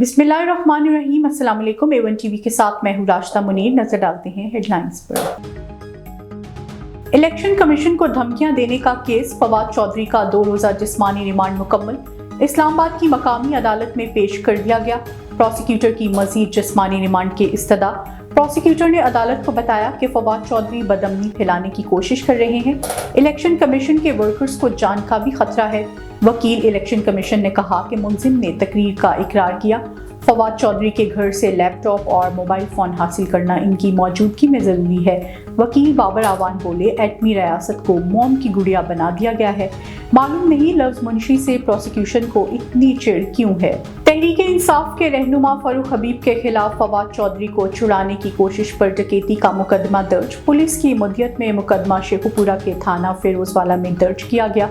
बिस्मिल्लाहिर्रहमानिर्रहीम। अस्सलाम वालेकुम। A1 टीवी के साथ मैं हूँ राशिदा मुनीर। नजर डालते हैं हेडलाइंस पर। इलेक्शन कमीशन को धमकियां देने का केस, फवाद चौधरी का 2 रोजा जिस्मानी रिमांड मुकम्मल। इस्लामाबाद की मकामी अदालत में पेश कर दिया गया। प्रोसिक्यूटर की मजीद जिस्मानी रिमांड के इस्तदा। प्रोसिक्यूटर ने अदालत को बताया कि फवाद चौधरी बदअमनी फैलाने की कोशिश कर रहे हैं। इलेक्शन कमीशन के वर्कर्स को जान का भी खतरा है। वकील इलेक्शन कमीशन ने कहा कि मुलजिम ने तकरीर का इकरार किया। फवाद चौधरी के घर से लैपटॉप और मोबाइल फ़ोन हासिल करना इनकी मौजूदगी में ज़रूरी है। वकील बाबर आवान बोले, एटमी रियासत को मोम की गुड़िया बना दिया गया है। मालूम नहीं लफ्ज़ मुंशी से प्रोसिक्यूशन को इतनी चिढ़ क्यों है। तहरीके इंसाफ के रहनुमा फरूख हबीब के खिलाफ फवाद चौधरी को छुड़ाने की कोशिश पर डकैती का मुकदमा दर्ज। पुलिस की मुद्दत में मुकदमा शेखुपुरा के थाना फिरोजवाला में दर्ज किया गया।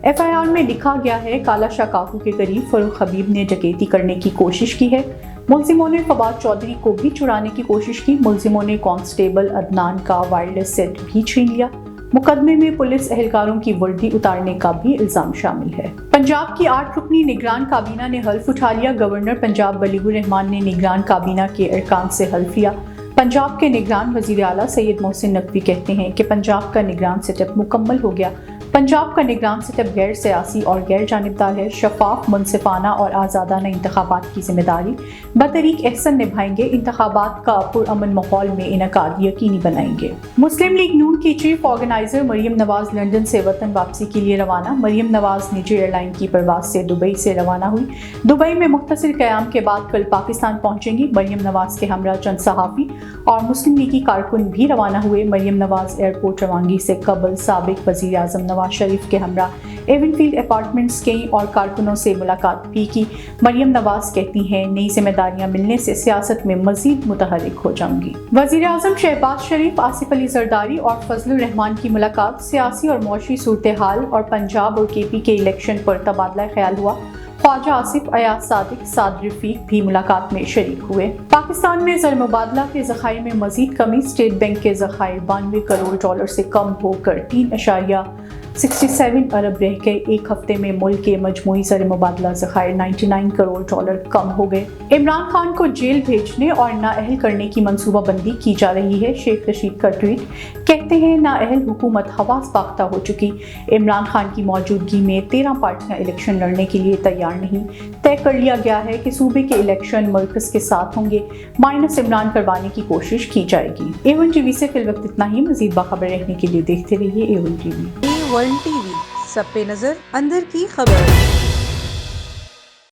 FIR में लिखा गया है, काला शाह काकू के करीब फरूख हबीब ने डकैती करने की कोशिश की है। मुलजिमों ने फवाद चौधरी को भी छुड़ाने की कोशिश की। मुलजिमों ने कांस्टेबल अदनान का वायरलेस सेट भी छीन लिया। मुकदमे में पुलिस एहलकारों की वर्दी उतारने का भी इल्जाम शामिल है। पंजाब की 8 रुकनी निगरान काबीना ने हल्फ उठा लिया। गवर्नर पंजाब वलीउर रहमान ने निगरान काबीना के अरकान से हल्फ लिया। पंजाब के निगरान वजीर आला सैयद मोहसिन नकवी कहते हैं कि पंजाब का निगरान सेटअप मुकम्मल हो गया। पंजाब का निगरान सेटअप गैर सियासी और गैर जानिबदार है। शफाफ, मुनसिफाना और आज़ादाना इंतखाबात की जिम्मेदारी बतरीक एहसन निभाएंगे। इंतखाबात का पुरअमन माहौल में इनकाद यकीनी बनाएंगे। मुस्लिम लीग नून की chief organizer Maryam Nawaz London से वतन वापसी के लिए रवाना। मरियम नवाज निजी एयरलाइन की परवाज से दुबई से रवाना हुई। दुबई में मुख्तसर क़याम के बाद कल पाकिस्तान पहुंचेंगी। मरियम नवाज के हमरा चंद सहाफ़ी और मुस्लिम लीगी कारकुन भी रवाना हुए। मरियम नवाज एयरपोर्ट रवानगी से कबल साबिक वज़ीर आज़म नवाज शरीफ के हमरा एवनफील्ड अपार्टमेंट्स गई और कारकुनों से मुलाकात भी की। मरियम नवाज कहती हैं, नई जिम्मेदारियां मिलने से सियासत में मजीद मुतहरिक हो जाऊंगी। वज़ीर आज़म शहबाज शरीफ, आसिफ अली जरदारी और फजलुर रहमान की मुलाकात। सियासी और मौशी सूरत हाल और पंजाब और KP के इलेक्शन पर तबादला ख्याल हुआ। ख्वाजा आसिफ, अयाज सादिक, साद रफीक भी मुलाकात में शरीक हुए। पाकिस्तान में ज़र मुबादला के ज़खायर में मजीद कमी। स्टेट बैंक के ज़खायर $92 करोड़ से कम होकर 3.67 अरब रह गए। एक हफ्ते में मुल्क के मजमूई ज़र मुबादला ज़खायर $99 करोड़ कम हो गए। इमरान खान को जेल भेजने और नाअहल करने की मनसूबाबंदी की जा रही है। शेख रशीद का ट्वीट, कहते हैं नाअहल हुकूमत हवास बाख्ता हो चुकी। इमरान खान की मौजूदगी में 13 पार्टियां इलेक्शन लड़ने के लिए तैयार नहीं। तय कर लिया गया है कि सूबे के इलेक्शन मरकज के साथ होंगे। माइनस इमरान करवाने की कोशिश की जाएगी। A1 टीवी से फिल वक्त इतना ही। मजीद बाखबर रहने के लिए देखते रहिए A1 टीवी। A1 टीवी, सब पे नजर, अंदर की खबर।